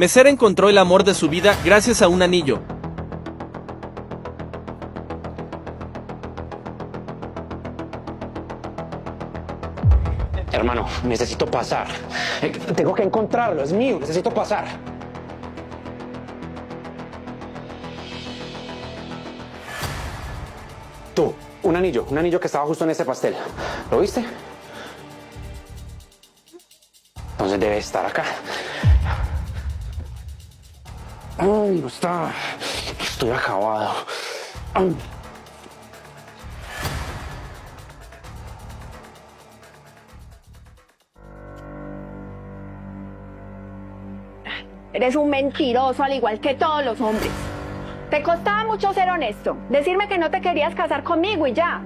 Mesera encontró el amor de su vida gracias a un anillo. Hermano, necesito pasar. Tengo que encontrarlo, es mío, necesito pasar. Tú, un anillo que estaba justo en ese pastel. ¿Lo viste? Entonces debe estar acá. Ay, no está. Estoy acabado. Ay. Eres un mentiroso al igual que todos los hombres. Te costaba mucho ser honesto, decirme que no te querías casar conmigo y ya.